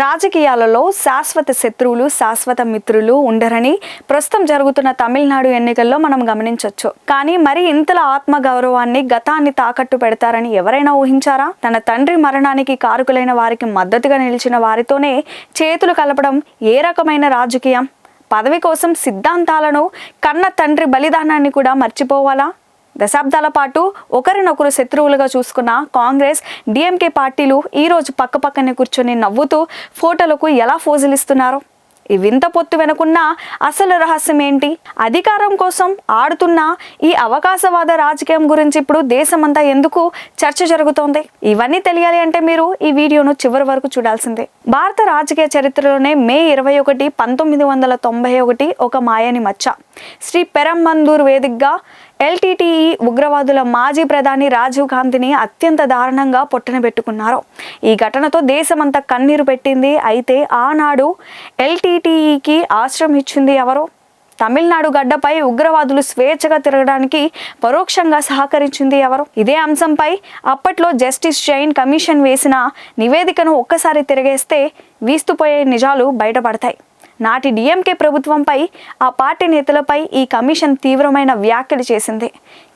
రాజకీయాలలో శాశ్వత శత్రువులు శాశ్వత మిత్రులు ఉండరని ప్రస్తుతం జరుగుతున్న తమిళనాడు ఎన్నికల్లో మనం గమనించవచ్చు. కానీ మరి ఇంతలా ఆత్మగౌరవాన్ని గతాన్ని తాకట్టు పెడతారని ఎవరైనా ఊహించారా? తన తండ్రి మరణానికి కారకులైన వారికి మద్దతుగా నిలిచిన వారితోనే చేతులు కలపడం ఏ రకమైన రాజకీయం? పదవి కోసం సిద్ధాంతాలను కన్న తండ్రి బలిదానాన్ని కూడా మర్చిపోవాలా? దశాబ్దాల పాటు ఒకరినొకరు శత్రువులుగా చూసుకున్న కాంగ్రెస్, డిఎంకే పార్టీలు ఈరోజు పక్కపక్కనే కూర్చొని నవ్వుతూ ఫోటోలకు ఎలా ఫోజులిస్తున్నారు? ఈ వింత పొత్తు వెనుకున్న అసలు రహస్యం ఏంటి? అధికారం కోసం ఆడుతున్న ఈ అవకాశవాద రాజకీయం గురించి ఇప్పుడు దేశమంతా ఎందుకు చర్చ జరుగుతోంది? ఇవన్నీ తెలియాలి అంటే మీరు ఈ వీడియోను చివరి వరకు చూడాల్సిందే. భారత రాజకీయ చరిత్రలోనే మే 21, 1991 ఒక మాయని మచ్చ. శ్రీ పెరంబందూర్ వేదికగా ఎల్టీటీఈ ఉగ్రవాదుల మాజీ ప్రధాని రాజీవ్ గాంధీని అత్యంత దారుణంగా పొట్టనబెట్టుకున్నారు. ఈ ఘటనతో దేశమంతా కన్నీరు పెట్టింది. అయితే ఆనాడు ఎల్టీటీఈకి ఆశ్రయం ఇచ్చింది ఎవరు? తమిళనాడు గడ్డపై ఉగ్రవాదులు స్వేచ్ఛగా తిరగడానికి పరోక్షంగా సహకరించింది ఎవరు? ఇదే అంశంపై అప్పట్లో జస్టిస్ జైన్ కమిషన్ వేసిన నివేదికను ఒక్కసారి తిరగేస్తే వీస్తుపోయే నిజాలు బయటపడతాయి. నాటి డిఎంకే ప్రభుత్వంపై, ఆ పార్టీ నేతలపై ఈ కమిషన్ తీవ్రమైన వ్యాఖ్యలు చేసింది.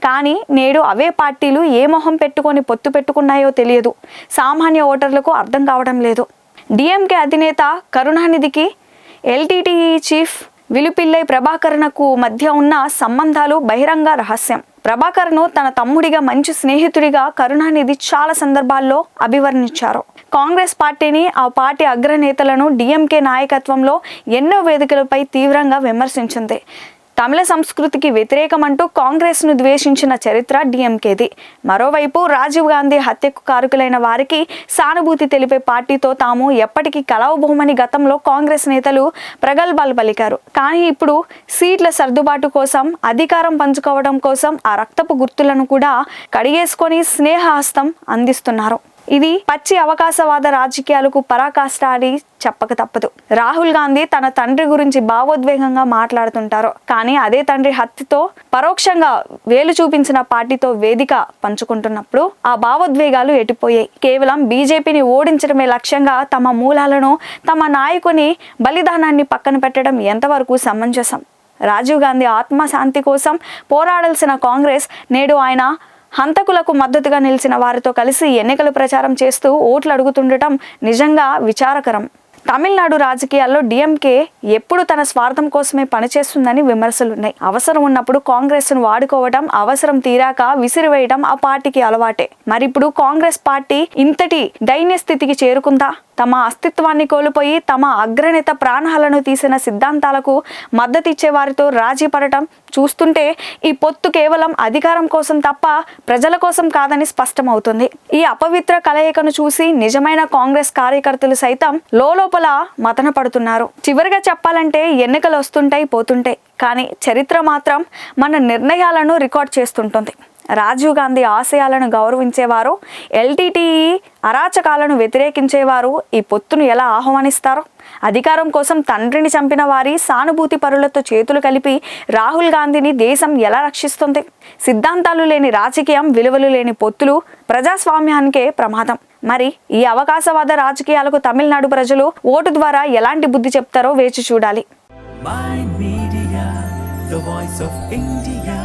కానీ నేడు అవే పార్టీలు ఏ మొహం పెట్టుకొని పొత్తు పెట్టుకున్నాయో తెలియదు. సామాన్య ఓటర్లకు అర్థం కావడం లేదు. డిఎంకే అధినేత కరుణానిధికి ఎల్టీటీఈ చీఫ్ విలుపిల్లై ప్రభాకరన్కు మధ్య ఉన్న సంబంధాలు బహిరంగ రహస్యం. ప్రభాకర్ను తన తమ్ముడిగా, మంచి స్నేహితుడిగా కరుణానిధి చాలా సందర్భాల్లో అభివర్ణించారు. కాంగ్రెస్ పార్టీని, ఆ పార్టీ అగ్రనేతలను డిఎంకే నాయకత్వంలో ఎన్నో వేదికలపై తీవ్రంగా విమర్శించింది. తమిళ సంస్కృతికి వ్యతిరేకమంటూ కాంగ్రెస్ను ద్వేషించిన చరిత్ర డిఎంకేది. మరోవైపు రాజీవ్ గాంధీ హత్యకు కారకులైన వారికి సానుభూతి తెలిపే పార్టీతో తాము ఎప్పటికీ కలవబోమని గతంలో కాంగ్రెస్ నేతలు ప్రగల్భాలు పలికారు. కానీ ఇప్పుడు సీట్ల సర్దుబాటు కోసం, అధికారం పంచుకోవడం కోసం ఆ రక్తపు గుర్తులను కూడా కడిగేసుకొని స్నేహహస్తం అందిస్తున్నారు. ఇది పచ్చి అవకాశవాద రాజకీయాలకు పరాకాష్ట అని చెప్పక తప్పదు. రాహుల్ గాంధీ తన తండ్రి గురించి భావోద్వేగంగా మాట్లాడుతుంటారు. కానీ అదే తండ్రి హత్యతో పరోక్షంగా వేలు చూపించిన పార్టీతో వేదిక పంచుకుంటున్నప్పుడు ఆ భావోద్వేగాలు ఎటుపోయాయి. కేవలం బీజేపీని ఓడించడమే లక్ష్యంగా తమ మూలాలను, తమ నాయకుని బలిదానాన్ని పక్కన పెట్టడం ఎంతవరకు సమంజసం? రాజీవ్ గాంధీ ఆత్మశాంతి కోసం పోరాడాల్సిన కాంగ్రెస్ నేడు ఆయన హంతకులకు మద్దతుగా నిలిచిన వారితో కలిసి ఎన్నికల ప్రచారం చేస్తూ ఓట్లు అడుగుతుండటం నిజంగా విచారకరం. తమిళనాడు రాజకీయాల్లో డిఎంకే ఎప్పుడు తన స్వార్థం కోసమే పనిచేస్తుందని విమర్శలున్నాయి. అవసరం ఉన్నప్పుడు కాంగ్రెస్ను వాడుకోవడం, అవసరం తీరాక విసిరివేయడం ఆ పార్టీకి అలవాటే. మరిప్పుడు కాంగ్రెస్ పార్టీ ఇంతటి దైన్య స్థితికి చేరుకుందా? తమ అస్తిత్వాన్ని కోల్పోయి తమ అగ్రనేత ప్రాణాలను తీసిన సిద్ధాంతాలకు మద్దతిచ్చే వారితో రాజీ పడటం చూస్తుంటే ఈ పొత్తు కేవలం అధికారం కోసం తప్ప ప్రజల కోసం కాదని స్పష్టమవుతుంది. ఈ అపవిత్ర కలయికను చూసి నిజమైన కాంగ్రెస్ కార్యకర్తలు సైతం లోపల మతన పడుతున్నారు. చివరిగా చెప్పాలంటే ఎన్నికలు వస్తుంటాయి, పోతుంటాయి. కానీ చరిత్ర మాత్రం మన నిర్ణయాలను రికార్డ్ చేస్తుంటుంది. రాజీవ్ గాంధీ ఆశయాలను గౌరవించేవారు, ఎల్టీటీఈ అరాచకాలను వ్యతిరేకించేవారు ఈ పొత్తును ఎలా ఆహ్వానిస్తారు? అధికారం కోసం తండ్రిని చంపిన వారి సానుభూతి పరులతో చేతులు కలిపి రాహుల్ గాంధీని దేశం ఎలా రక్షిస్తుంది? సిద్ధాంతాలు లేని రాజకీయం, విలువలు లేని పొత్తులు ప్రజాస్వామ్యానికే ప్రమాదం. మరి ఈ అవకాశవాద రాజకీయాలకు తమిళనాడు ప్రజలు ఓటు ద్వారా ఎలాంటి బుద్ధి చెప్తారో వేచి చూడాలి. My Media, the voice of India.